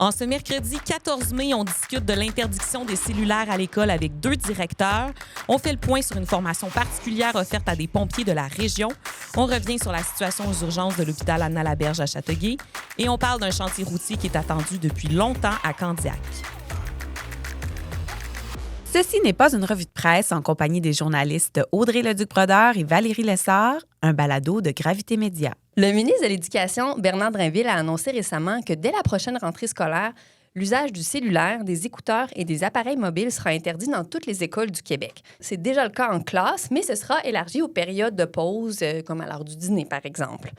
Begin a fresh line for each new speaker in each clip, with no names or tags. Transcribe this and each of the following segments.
En ce mercredi 14 mai, on discute de l'interdiction des cellulaires à l'école avec 2 directeurs. On fait le point sur une formation particulière offerte à des pompiers de la région. On revient sur la situation aux urgences de l'hôpital Anna-Laberge à Châteauguay. Et on parle d'un chantier routier qui est attendu depuis longtemps à Candiac.
Ceci n'est pas une revue de presse en compagnie des journalistes Audrey Leduc-Brodeur et Valérie Lessard, un balado de Gravité Média.
Le ministre de l'Éducation, Bernard Drinville, a annoncé récemment que dès la prochaine rentrée scolaire, l'usage du cellulaire, des écouteurs et des appareils mobiles sera interdit dans toutes les écoles du Québec. C'est déjà le cas en classe, mais ce sera élargi aux périodes de pause, comme à l'heure du dîner, par exemple.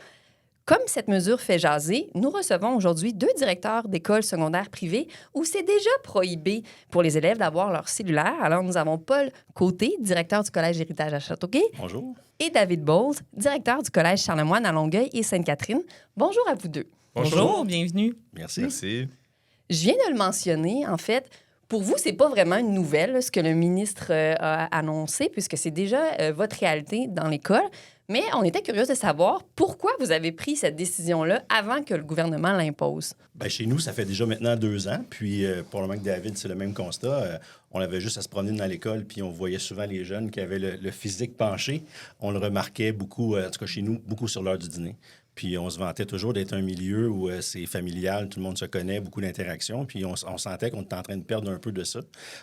Comme cette mesure fait jaser, nous recevons aujourd'hui 2 directeurs d'écoles secondaires privées où c'est déjà prohibé pour les élèves d'avoir leur cellulaire. Alors, nous avons Paul Côté, directeur du Collège Héritage à Châteauguay.
Bonjour.
Et David Bowles, directeur du Collège Charlemagne à Longueuil et Sainte-Catherine. Bonjour à vous deux.
Bonjour, bienvenue.
Merci.
Merci.
Je viens de le mentionner, en fait. Pour vous, c'est pas vraiment une nouvelle, ce que le ministre a annoncé, puisque c'est déjà votre réalité dans l'école. Mais on était curieux de savoir pourquoi vous avez pris cette décision-là avant que le gouvernement l'impose.
Bien, chez nous, ça fait déjà maintenant 2 ans. Puis, pour le manque de David, c'est le même constat. On avait juste à se promener dans l'école, puis on voyait souvent les jeunes qui avaient le physique penché. On le remarquait beaucoup, en tout cas chez nous, beaucoup sur l'heure du dîner. Puis on se vantait toujours d'être un milieu où c'est familial, tout le monde se connaît, beaucoup d'interactions. Puis on sentait qu'on était en train de perdre un peu de ça.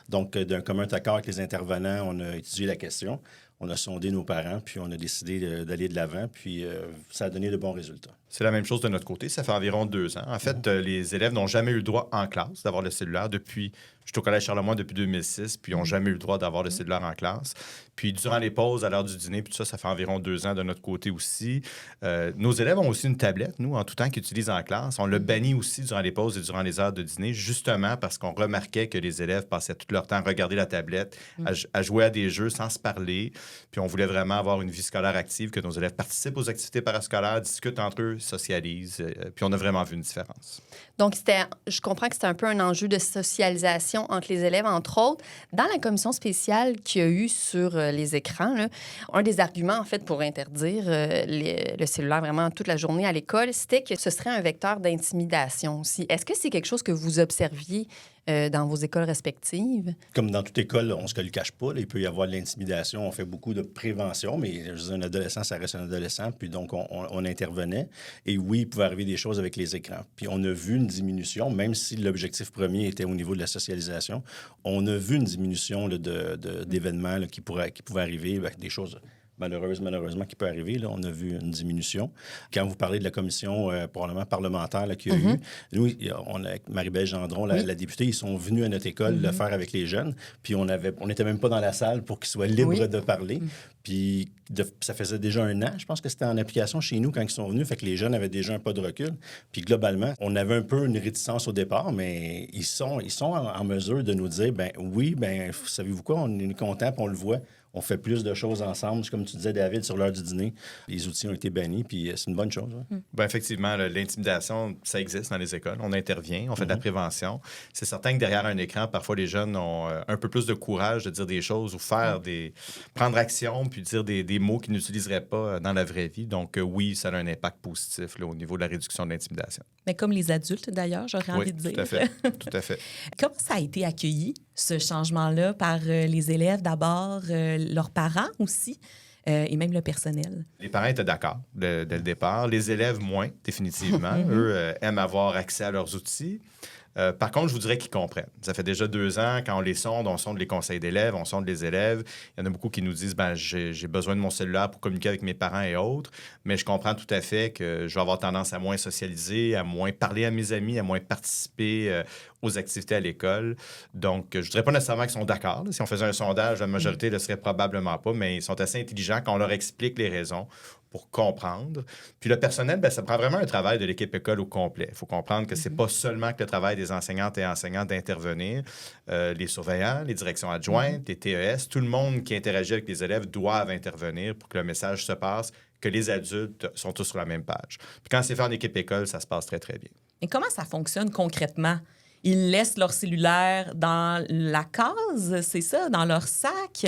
Donc, d'un commun accord avec les intervenants, on a étudié la question. On a sondé nos parents, puis on a décidé d'aller de l'avant, puis ça a donné de bons résultats.
C'est la même chose de notre côté. Ça fait environ 2 ans. En fait, les élèves n'ont jamais eu le droit en classe d'avoir le cellulaire depuis... Je suis au Collège Charlemagne depuis 2006, puis ils n'ont jamais eu le droit d'avoir le cellulaire en classe. Puis durant les pauses, à l'heure du dîner, puis tout ça, ça fait environ 2 ans de notre côté aussi. Nos élèves ont aussi une tablette, nous, en tout temps, qu'ils utilisent en classe. On l'a banni aussi durant les pauses et durant les heures de dîner, justement parce qu'on remarquait que les élèves passaient tout leur temps à regarder la tablette, à jouer à des jeux sans se parler. Puis on voulait vraiment avoir une vie scolaire active, que nos élèves participent aux activités parascolaires, discutent entre eux, socialisent. Puis on a vraiment vu une différence.
Donc, je comprends que c'était un peu un enjeu de socialisation entre les élèves, entre autres. Dans la commission spéciale qu'il y a eu sur les écrans, là, un des arguments, en fait, pour interdire le cellulaire vraiment toute la journée à l'école, c'était que ce serait un vecteur d'intimidation aussi. Est-ce que c'est quelque chose que vous observiez dans vos écoles respectives?
Comme dans toute école, on ne se le cache pas. Là, il peut y avoir de l'intimidation. On fait beaucoup de prévention, mais je veux dire, un adolescent, ça reste un adolescent. Puis donc, on intervenait. Et oui, il pouvait arriver des choses avec les écrans. Puis on a vu une diminution, même si l'objectif premier était au niveau de la socialisation. On a vu une diminution là, d'événements là, qui pouvaient arriver, des choses... malheureusement, qui peut arriver. Là, on a vu une diminution. Quand vous parlez de la commission probablement parlementaire là, qu'il y a eu, nous, avec Marie-Belle Gendron, la députée, ils sont venus à notre école le faire avec les jeunes. Puis on n'était même pas dans la salle pour qu'ils soient libres de parler. Puis ça faisait déjà 1 an, je pense que c'était en application chez nous quand ils sont venus. Fait que les jeunes avaient déjà un pas de recul. Puis globalement, on avait un peu une réticence au départ, mais ils sont en mesure de nous dire, oui, savez-vous quoi, on est content, puis on le voit. On fait plus de choses ensemble. Comme tu disais, David, sur l'heure du dîner, les outils ont été bannis, puis c'est une bonne chose. Hein?
Bien, effectivement, l'intimidation, ça existe dans les écoles. On intervient, on fait de la prévention. C'est certain que derrière un écran, parfois, les jeunes ont un peu plus de courage de dire des choses ou prendre action, puis dire des mots qu'ils n'utiliseraient pas dans la vraie vie. Donc, oui, ça a un impact positif là, au niveau de la réduction de l'intimidation.
Mais comme les adultes, d'ailleurs, j'aurais envie de dire.
Tout à fait. Tout à fait.
Comment ça a été accueilli, ce changement-là, par les élèves d'abord, leurs parents aussi, et même le personnel?
Les parents étaient d'accord dès le départ. Les élèves, moins, définitivement. Eux aiment avoir accès à leurs outils. Par contre, je vous dirais qu'ils comprennent. Ça fait déjà 2 ans, quand on les sonde, on sonde les conseils d'élèves, on sonde les élèves. Il y en a beaucoup qui nous disent j'ai besoin de mon cellulaire pour communiquer avec mes parents et autres, mais je comprends tout à fait que je vais avoir tendance à moins socialiser, à moins parler à mes amis, à moins participer aux activités à l'école. Donc, je ne dirais pas nécessairement qu'ils sont d'accord. Si on faisait un sondage, la majorité ne le serait probablement pas, mais ils sont assez intelligents quand on leur explique les raisons pour comprendre. Puis le personnel, ça prend vraiment un travail de l'équipe école au complet. Il faut comprendre que c'est pas seulement que le travail des enseignantes et enseignants d'intervenir. Les surveillants, les directions adjointes, les TES, tout le monde qui interagit avec les élèves doivent intervenir pour que le message se passe, que les adultes sont tous sur la même page. Puis quand c'est fait en équipe école, ça se passe très, très bien.
Et comment ça fonctionne concrètement? ils laissent leur cellulaire dans la case, c'est ça, dans leur sac?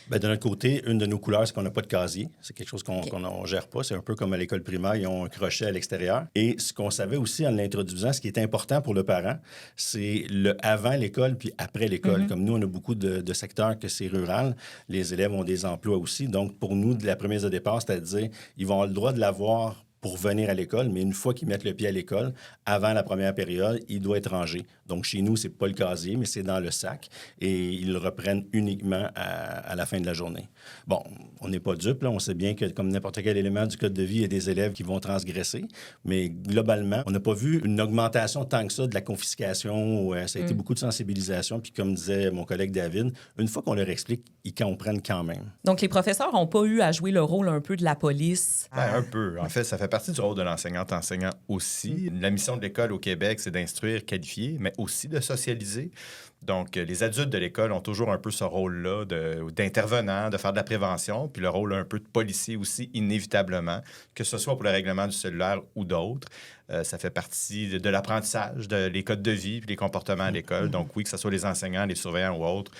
Bien, de notre côté, une de nos couleurs, c'est qu'on n'a pas de casier. C'est quelque chose qu'on ne gère pas. C'est un peu comme à l'école primaire, ils ont un crochet à l'extérieur. Et ce qu'on savait aussi en l'introduisant, ce qui est important pour le parent, c'est le avant l'école puis après l'école. Comme nous, on a beaucoup de secteurs que c'est rural. Les élèves ont des emplois aussi. Donc, pour nous, de la prémisse de départ, c'est-à-dire ils vont avoir le droit de l'avoir pour venir à l'école, mais une fois qu'ils mettent le pied à l'école, avant la première période, il doit être rangé. Donc, chez nous, c'est pas le casier, mais c'est dans le sac et ils le reprennent uniquement à la fin de la journée. Bon, on n'est pas dupes, là. On sait bien que, comme n'importe quel élément du code de vie, il y a des élèves qui vont transgresser, mais globalement, on n'a pas vu une augmentation tant que ça de la confiscation. Ça a été beaucoup de sensibilisation. Puis, comme disait mon collègue David, une fois qu'on leur explique, ils comprennent quand même.
Donc, les professeurs n'ont pas eu à jouer le rôle un peu de la police?
Un peu. En fait, ça fait partie du rôle de l'enseignante-enseignant aussi. La mission de l'école au Québec, c'est d'instruire, qualifier, mais aussi de socialiser. Donc, les adultes de l'école ont toujours un peu ce rôle-là d'intervenant, de faire de la prévention, puis le rôle un peu de policier aussi, inévitablement, que ce soit pour le règlement du cellulaire ou d'autres. Ça fait partie de l'apprentissage, les codes de vie, puis les comportements à l'école. Donc, oui, que ce soit les enseignants, les surveillants ou autres,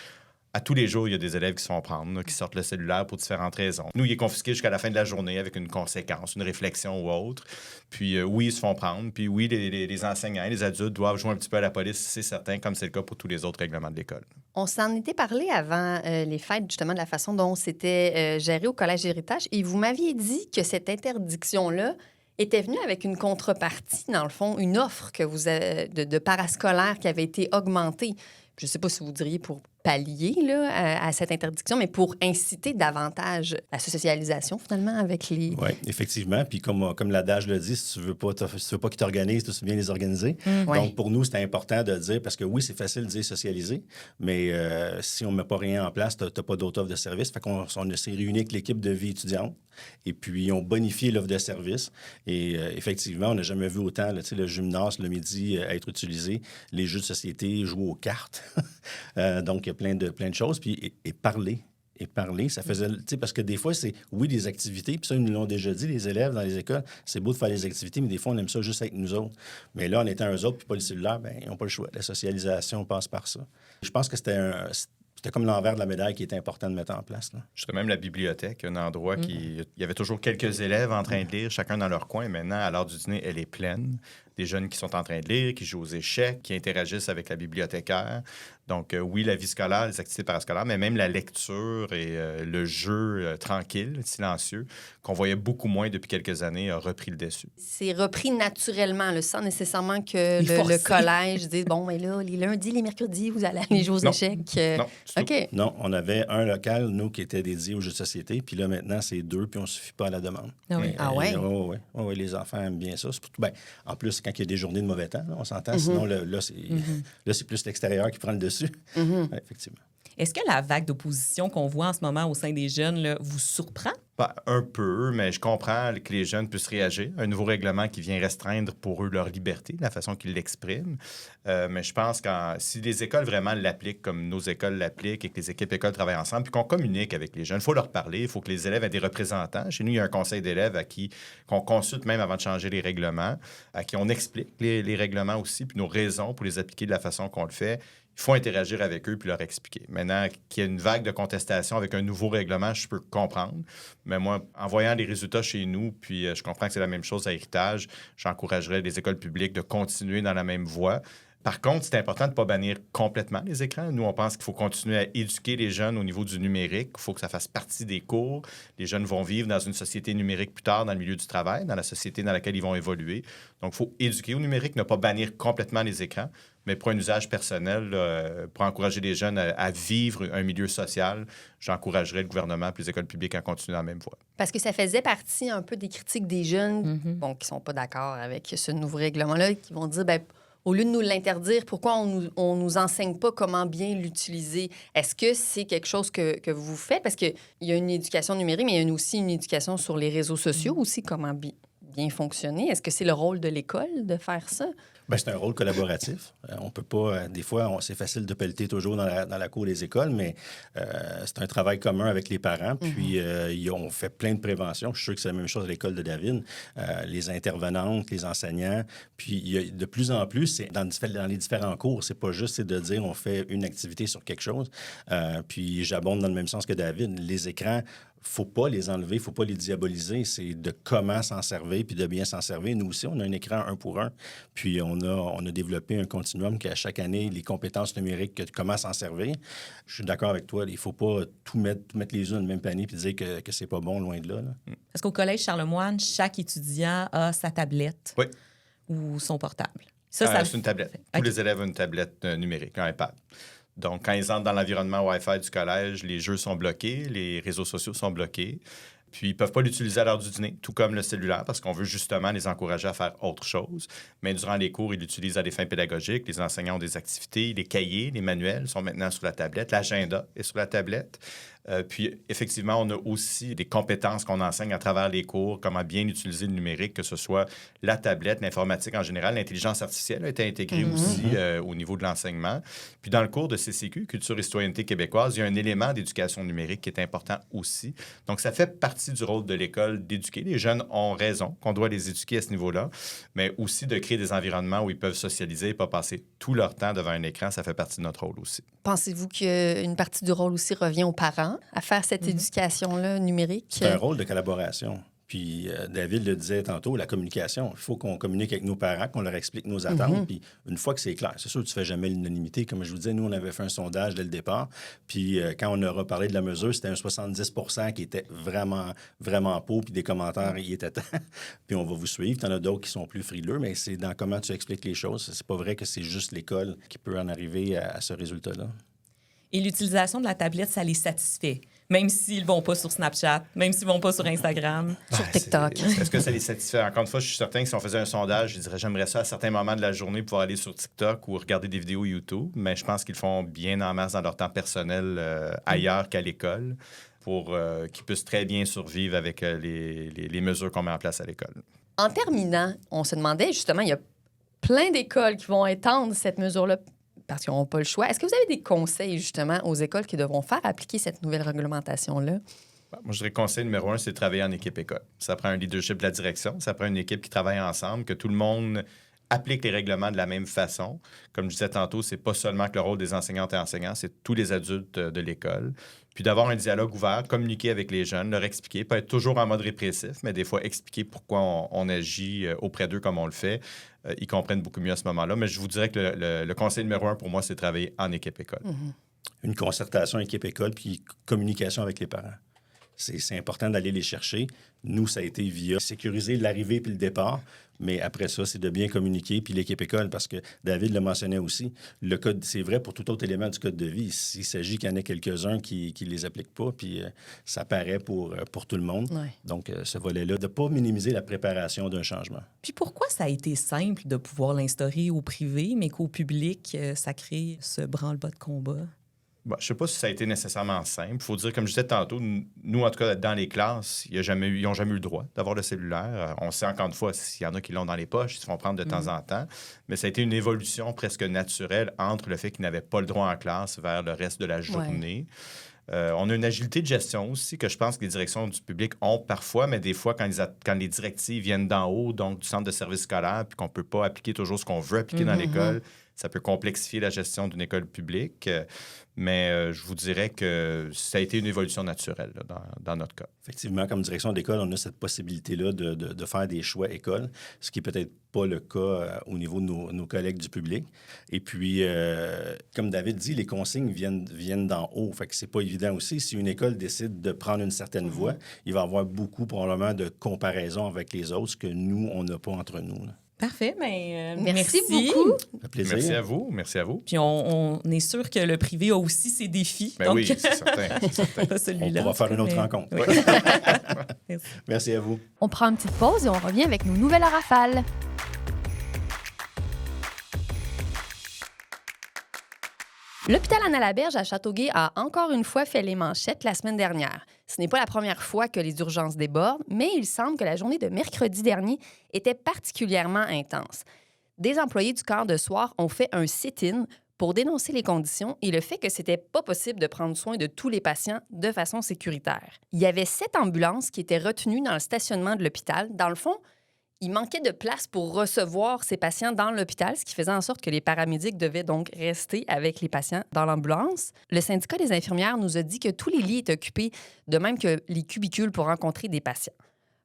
à tous les jours, il y a des élèves qui se font prendre, qui sortent le cellulaire pour différentes raisons. Nous, il est confisqué jusqu'à la fin de la journée avec une conséquence, une réflexion ou autre. Puis oui, ils se font prendre. Puis oui, les enseignants et les adultes doivent jouer un petit peu à la police, c'est certain, comme c'est le cas pour tous les autres règlements de l'école.
On s'en était parlé avant les fêtes, justement, de la façon dont c'était géré au Collège Héritage. Et vous m'aviez dit que cette interdiction-là était venue avec une contrepartie, dans le fond, une offre que vous avez de parascolaire qui avait été augmentée. Je ne sais pas si vous diriez pour pallier à cette interdiction, mais pour inciter davantage la socialisation, finalement, avec les...
Oui, effectivement. Puis comme l'adage le dit, si tu veux pas qu'ils t'organisent, tu bien les organiser. Donc, pour nous, c'était important de dire, parce que oui, c'est facile de dire socialiser, mais si on ne met pas rien en place, tu n'as pas d'autre offre de service. Fait qu'on s'est réunis avec l'équipe de vie étudiante et puis on bonifié l'offre de service. Et effectivement, on n'a jamais vu autant le gymnase le midi être utilisé, les jeux de société, jouer aux cartes. Donc, il y a plein de choses. Puis, et parler. Et parler, ça faisait... Tu sais, parce que des fois, c'est, oui, des activités, puis ça, ils nous l'ont déjà dit, les élèves dans les écoles, c'est beau de faire des activités, mais des fois, on aime ça juste avec nous autres. Mais là, en étant eux autres, puis pas le cellulaire, bien, ils n'ont pas le choix. La socialisation passe par ça. Je pense que c'était comme l'envers de la médaille qui était important de mettre en place. Là.
Jusqu'à même la bibliothèque, un endroit il y avait toujours quelques élèves en train de lire, chacun dans leur coin. Maintenant, à l'heure du dîner, elle est pleine. Des jeunes qui sont en train de lire, qui jouent aux échecs, qui interagissent avec la bibliothécaire. Donc, oui, la vie scolaire, les activités parascolaires, mais même la lecture et le jeu tranquille, silencieux, qu'on voyait beaucoup moins depuis quelques années, a repris le dessus.
C'est repris naturellement, sans nécessairement que le collège dise, bon, mais là, les lundis, les mercredis, vous allez aller jouer aux échecs.
Non,
OK.
Non, on avait un local, nous, qui était dédié aux jeux de société, puis là, maintenant, c'est 2, puis on ne suffit pas à la demande.
Ah oui.
Oui, les enfants aiment bien ça. En plus, quand il y a des journées de mauvais temps, là, on s'entend. Sinon, là, c'est plus l'extérieur qui prend le dessus. Ouais, effectivement.
Est-ce que la vague d'opposition qu'on voit en ce moment au sein des jeunes là, vous surprend?
Un peu, mais je comprends que les jeunes puissent réagir. Un nouveau règlement qui vient restreindre pour eux leur liberté, la façon qu'ils l'expriment. Mais je pense que si les écoles vraiment l'appliquent comme nos écoles l'appliquent et que les équipes écoles travaillent ensemble, puis qu'on communique avec les jeunes, il faut leur parler, il faut que les élèves aient des représentants. Chez nous, il y a un conseil d'élèves qu'on consulte même avant de changer les règlements, à qui on explique les règlements aussi, puis nos raisons pour les appliquer de la façon qu'on le fait. Il faut interagir avec eux puis leur expliquer. Maintenant, qu'il y ait une vague de contestation avec un nouveau règlement, je peux comprendre. Mais moi, en voyant les résultats chez nous, puis je comprends que c'est la même chose à Héritage, j'encouragerais les écoles publiques de continuer dans la même voie. Par contre, c'est important de ne pas bannir complètement les écrans. Nous, on pense qu'il faut continuer à éduquer les jeunes au niveau du numérique. Il faut que ça fasse partie des cours. Les jeunes vont vivre dans une société numérique plus tard, dans le milieu du travail, dans la société dans laquelle ils vont évoluer. Donc, il faut éduquer au numérique, ne pas bannir complètement les écrans, mais pour un usage personnel, pour encourager les jeunes à vivre un milieu social, j'encouragerais le gouvernement et les écoles publiques à continuer dans la même voie.
Parce que ça faisait partie un peu des critiques des jeunes qui ne sont pas d'accord avec ce nouveau règlement-là, qui vont dire, au lieu de nous l'interdire, pourquoi on nous enseigne pas comment bien l'utiliser? Est-ce que c'est quelque chose que vous faites? Parce qu'il y a une éducation numérique, mais il y a aussi une éducation sur les réseaux sociaux aussi, comment bien fonctionner. Est-ce que c'est le rôle de l'école de faire ça?
Bien, c'est un rôle collaboratif. On peut pas... des fois, c'est facile de pelleter toujours dans la cour des écoles, mais c'est un travail commun avec les parents. Puis, on fait plein de prévention. Je suis sûr que c'est la même chose à l'école de David. Les intervenantes, les enseignants. Puis, il y a de plus en plus, c'est dans les différents cours, c'est pas juste de dire on fait une activité sur quelque chose. Puis, j'abonde dans le même sens que David. Les écrans, faut pas les enlever, faut pas les diaboliser. C'est de comment s'en servir puis de bien s'en servir. Nous aussi, on a un écran 1 pour 1. Puis on a développé un continuum qu'à chaque année, les compétences numériques, comment s'en servir. Je suis d'accord avec toi. Il faut pas tout mettre les œufs dans le même panier puis dire que c'est pas bon, loin de là.
Parce qu'au Collège Charlemagne, chaque étudiant a sa tablette ou son portable. Ça
c'est une tablette. Tous les élèves ont une tablette numérique, un iPad. Donc, quand ils entrent dans l'environnement Wi-Fi du collège, les jeux sont bloqués, les réseaux sociaux sont bloqués. Puis, ils ne peuvent pas l'utiliser à l'heure du dîner, tout comme le cellulaire, parce qu'on veut justement les encourager à faire autre chose. Mais durant les cours, ils l'utilisent à des fins pédagogiques. Les enseignants ont des activités. Les cahiers, les manuels sont maintenant sur la tablette. L'agenda est sur la tablette. Puis, effectivement, on a aussi des compétences qu'on enseigne à travers les cours, comment bien utiliser le numérique, que ce soit la tablette, l'informatique en général. L'intelligence artificielle a été intégrée aussi au niveau de l'enseignement. Puis, dans le cours de CCQ, Culture et citoyenneté québécoise, il y a un élément d'éducation numérique qui est important aussi. Donc, ça fait partie du rôle de l'école d'éduquer. Les jeunes ont raison qu'on doit les éduquer à ce niveau-là, mais aussi de créer des environnements où ils peuvent socialiser et pas passer tout leur temps devant un écran. Ça fait partie de notre rôle aussi.
Pensez-vous qu'une partie du rôle aussi revient aux parents à faire cette éducation-là numérique?
C'est un rôle de collaboration. Puis David le disait tantôt, la communication. Il faut qu'on communique avec nos parents, qu'on leur explique nos attentes. Puis une fois que c'est clair, c'est sûr que tu ne fais jamais l'unanimité. Comme je vous disais, nous, on avait fait un sondage dès le départ. Puis quand on aura parlé de la mesure, c'était un 70% qui était vraiment, vraiment pour. Puis des commentaires, il était temps. Puis on va vous suivre. Tu en as d'autres qui sont plus frileux, mais c'est dans comment tu expliques les choses. C'est pas vrai que c'est juste l'école qui peut en arriver à ce résultat-là.
Et l'utilisation de la tablette, ça les satisfait. Même s'ils ne vont pas sur Snapchat, même s'ils ne vont pas sur Instagram.
Sur TikTok.
Est-ce que ça les satisfait? Encore une fois, je suis certain que si on faisait un sondage, je dirais j'aimerais ça à certains moments de la journée pouvoir aller sur TikTok ou regarder des vidéos YouTube, mais je pense qu'ils font bien en masse dans leur temps personnel ailleurs qu'à l'école pour qu'ils puissent très bien survivre avec les mesures qu'on met en place à l'école.
En terminant, on se demandait justement, il y a plein d'écoles qui vont étendre cette mesure-là parce qu'ils n'ont pas le choix. Est-ce que vous avez des conseils, justement, aux écoles qui devront faire appliquer cette nouvelle réglementation-là?
Moi, je dirais que conseil numéro 1, c'est de travailler en équipe école. Ça prend un leadership de la direction, ça prend une équipe qui travaille ensemble, que tout le monde applique les règlements de la même façon. Comme je disais tantôt, c'est pas seulement que le rôle des enseignantes et enseignants, c'est tous les adultes de l'école. Puis d'avoir un dialogue ouvert, communiquer avec les jeunes, leur expliquer, pas être toujours en mode répressif, mais des fois expliquer pourquoi on agit auprès d'eux comme on le fait. Ils comprennent beaucoup mieux à ce moment-là. Mais je vous dirais que le conseil numéro 1 pour moi, c'est de travailler en équipe école.
Une concertation équipe-école puis communication avec les parents. C'est important d'aller les chercher. Nous, ça a été via sécuriser l'arrivée puis le départ, mais après ça, c'est de bien communiquer puis l'équipe école, parce que David le mentionnait aussi, le code, c'est vrai pour tout autre élément du code de vie. Il s'agit qu'il y en ait quelques-uns qui ne les appliquent pas, puis ça paraît pour tout le monde.
Ouais.
Donc, ce volet-là, de ne pas minimiser la préparation d'un changement.
Puis pourquoi ça a été simple de pouvoir l'instaurer au privé, mais qu'au public, ça crée ce branle-bas de combat?
Bon, je ne sais pas si ça a été nécessairement simple. Il faut dire, comme je disais tantôt, nous, en tout cas, dans les classes, ils n'ont jamais eu le droit d'avoir le cellulaire. On sait encore une fois s'il y en a qui l'ont dans les poches, ils se font prendre de temps en temps. Mais ça a été une évolution presque naturelle entre le fait qu'ils n'avaient pas le droit en classe vers le reste de la journée. On a une agilité de gestion aussi que je pense que les directions du public ont parfois, mais des fois, quand les directives viennent d'en haut, donc du centre de service scolaire, puis qu'on ne peut pas appliquer toujours ce qu'on veut appliquer dans l'école, ça peut complexifier la gestion d'une école publique. Mais je vous dirais que ça a été une évolution naturelle là, dans notre cas.
Effectivement, comme direction d'école, on a cette possibilité-là de faire des choix écoles, ce qui n'est peut-être pas le cas au niveau de nos collègues du public. Et puis, comme David dit, les consignes viennent d'en haut. Fait que c'est pas évident aussi. Si une école décide de prendre une certaine voie, il va y avoir beaucoup probablement de comparaisons avec les autres, ce que nous, on n'a pas entre nous, là.
Parfait, mais
Merci beaucoup.
Ça fait plaisir.
Merci à vous. Merci à vous.
Puis on est sûr que le privé a aussi ses défis.
Ben
donc...
oui, c'est certain.
Pas
On
celui-là.
pourra faire une autre rencontre.
Oui. Merci.
Merci à vous.
On prend une petite pause et on revient avec nos nouvelles à rafale. L'hôpital Anna-Laberge à Châteauguay a encore une fois fait les manchettes la semaine dernière. Ce n'est pas la première fois que les urgences débordent, mais il semble que la journée de mercredi dernier était particulièrement intense. des employés du quart de soir ont fait un sit-in pour dénoncer les conditions et le fait que c'était pas possible de prendre soin de tous les patients de façon sécuritaire. Il y avait 7 ambulances qui étaient retenues dans le stationnement de l'hôpital. Dans le fond, il manquait de place pour recevoir ces patients dans l'hôpital, ce qui faisait en sorte que les paramédics devaient donc rester avec les patients dans l'ambulance. Le syndicat des infirmières nous a dit que tous les lits étaient occupés, de même que les cubicules pour rencontrer des patients.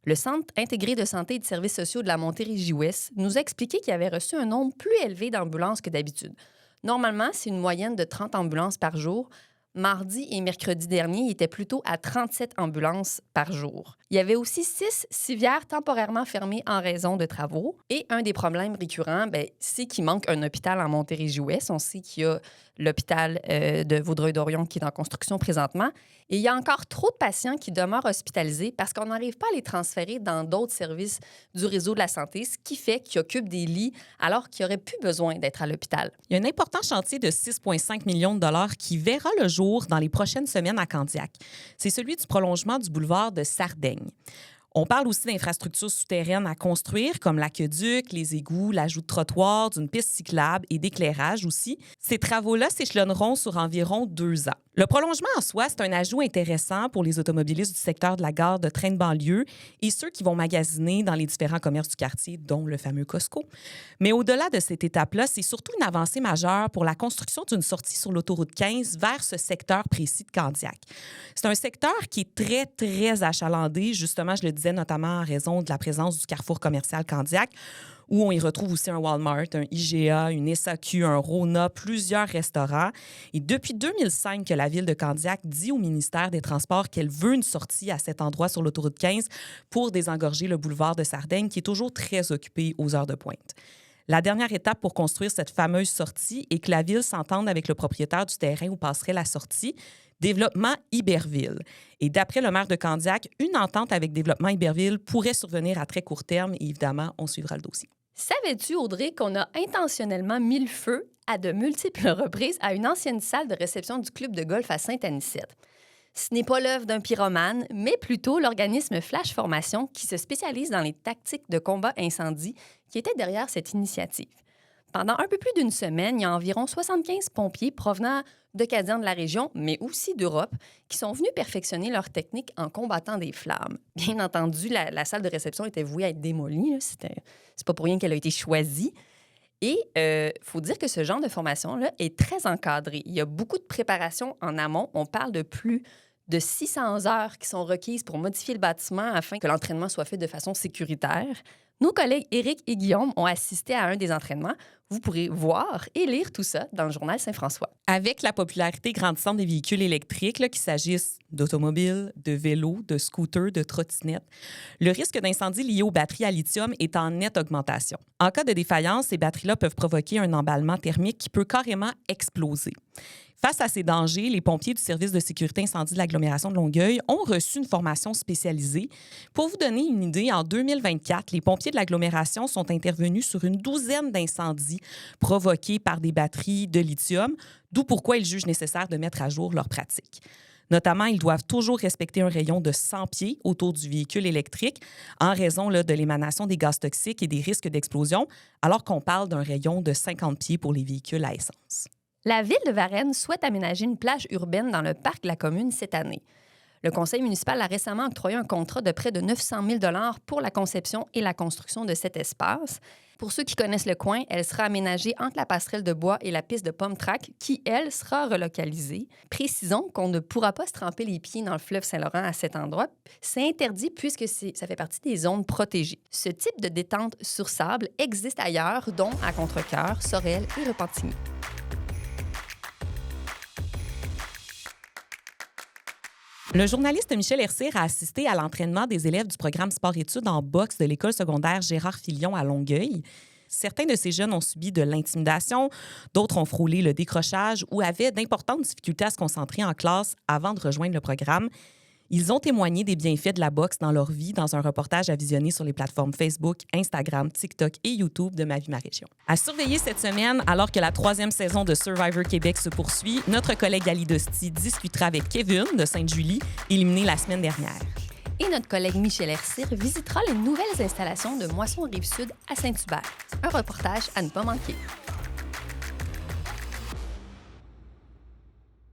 Le Centre intégré de santé et de services sociaux de la Montérégie-Ouest nous a expliqué qu'il avait reçu un nombre plus élevé d'ambulances que d'habitude. Normalement, c'est une moyenne de 30 ambulances par jour. Mardi et mercredi dernier, il était plutôt à 37 ambulances par jour. Il y avait aussi 6 civières temporairement fermées en raison de travaux. Et un des problèmes récurrents, c'est qu'il manque un hôpital en Montérégie-Ouest. On sait qu'il y a l'hôpital de Vaudreuil-Dorion qui est en construction présentement. Et il y a encore trop de patients qui demeurent hospitalisés parce qu'on n'arrive pas à les transférer dans d'autres services du réseau de la santé, ce qui fait qu'ils occupent des lits alors qu'ils n'auraient plus besoin d'être à l'hôpital.
Il y a un important chantier de 6,5 millions de dollars qui verra le jour dans les prochaines semaines à Candiac. C'est celui du prolongement du boulevard de Sardaigne. On parle aussi d'infrastructures souterraines à construire, comme l'aqueduc, les égouts, l'ajout de trottoirs, d'une piste cyclable et d'éclairage aussi. Ces travaux-là s'échelonneront sur environ 2 ans. Le prolongement en soi, c'est un ajout intéressant pour les automobilistes du secteur de la gare de train de banlieue et ceux qui vont magasiner dans les différents commerces du quartier, dont le fameux Costco. Mais au-delà de cette étape-là, c'est surtout une avancée majeure pour la construction d'une sortie sur l'autoroute 15 vers ce secteur précis de Candiac. C'est un secteur qui est très, très achalandé. Justement, je le disais notamment en raison de la présence du carrefour commercial Candiac, où on y retrouve aussi un Walmart, un IGA, une SAQ, un Rona, plusieurs restaurants. Et depuis 2005 que la ville de Candiac dit au ministère des Transports qu'elle veut une sortie à cet endroit sur l'autoroute 15 pour désengorger le boulevard de Sardaigne, qui est toujours très occupé aux heures de pointe. La dernière étape pour construire cette fameuse sortie est que la ville s'entende avec le propriétaire du terrain où passerait la sortie, Développement Iberville. Et d'après le maire de Candiac, une entente avec Développement Iberville pourrait survenir à très court terme et évidemment, on suivra le dossier.
Savais-tu, Audrey, qu'on a intentionnellement mis le feu à de multiples reprises à une ancienne salle de réception du club de golf à Sainte-Anicette? Ce n'est pas l'œuvre d'un pyromane, mais plutôt l'organisme Flash Formation qui se spécialise dans les tactiques de combat incendie qui était derrière cette initiative. Pendant un peu plus d'une semaine, il y a environ 75 pompiers provenant d'Acadiens de la région, mais aussi d'Europe, qui sont venus perfectionner leur technique en combattant des flammes. Bien entendu, la salle de réception était vouée à être démolie. C'est pas pour rien qu'elle a été choisie. Et il faut dire que ce genre de formation-là est très encadré. Il y a beaucoup de préparation en amont. On parle de plus de 600 heures qui sont requises pour modifier le bâtiment afin que l'entraînement soit fait de façon sécuritaire. Nos collègues Éric et Guillaume ont assisté à un des entraînements. Vous pourrez voir et lire tout ça dans le journal Saint-François.
Avec la popularité grandissante des véhicules électriques, qu'il s'agisse d'automobiles, de vélos, de scooters, de trottinettes, le risque d'incendie lié aux batteries à lithium est en nette augmentation. En cas de défaillance, ces batteries-là peuvent provoquer un emballement thermique qui peut carrément exploser. Face à ces dangers, les pompiers du service de sécurité incendie de l'agglomération de Longueuil ont reçu une formation spécialisée. Pour vous donner une idée, en 2024, les pompiers de l'agglomération sont intervenus sur une douzaine d'incendies provoqués par des batteries de lithium, d'où pourquoi ils jugent nécessaire de mettre à jour leurs pratiques. Notamment, ils doivent toujours respecter un rayon de 100 pieds autour du véhicule électrique en raison de l'émanation des gaz toxiques et des risques d'explosion, alors qu'on parle d'un rayon de 50 pieds pour les véhicules à essence.
La ville de Varennes souhaite aménager une plage urbaine dans le parc de la commune cette année. Le conseil municipal a récemment octroyé un contrat de près de 900 000 $ pour la conception et la construction de cet espace. Pour ceux qui connaissent le coin, elle sera aménagée entre la passerelle de bois et la piste de pom-track qui, elle, sera relocalisée. Précisons qu'on ne pourra pas se tremper les pieds dans le fleuve Saint-Laurent à cet endroit. C'est interdit puisque ça fait partie des zones protégées. Ce type de détente sur sable existe ailleurs, dont à Contrecœur, Sorel et Repentigny.
Le journaliste Michel Hercir a assisté à l'entraînement des élèves du programme sport-études en boxe de l'école secondaire Gérard Filion à Longueuil. Certains de ces jeunes ont subi de l'intimidation, d'autres ont frôlé le décrochage ou avaient d'importantes difficultés à se concentrer en classe avant de rejoindre le programme. Ils ont témoigné des bienfaits de la boxe dans leur vie dans un reportage à visionner sur les plateformes Facebook, Instagram, TikTok et YouTube de Ma Vie, Ma Région. À surveiller cette semaine, alors que la 3e saison de Survivor Québec se poursuit, notre collègue Ali Dosti discutera avec Kevin de Sainte-Julie, éliminé la semaine dernière.
Et notre collègue Michel Hercir visitera les nouvelles installations de Moisson Rive-Sud à Saint-Hubert. Un reportage à ne pas manquer.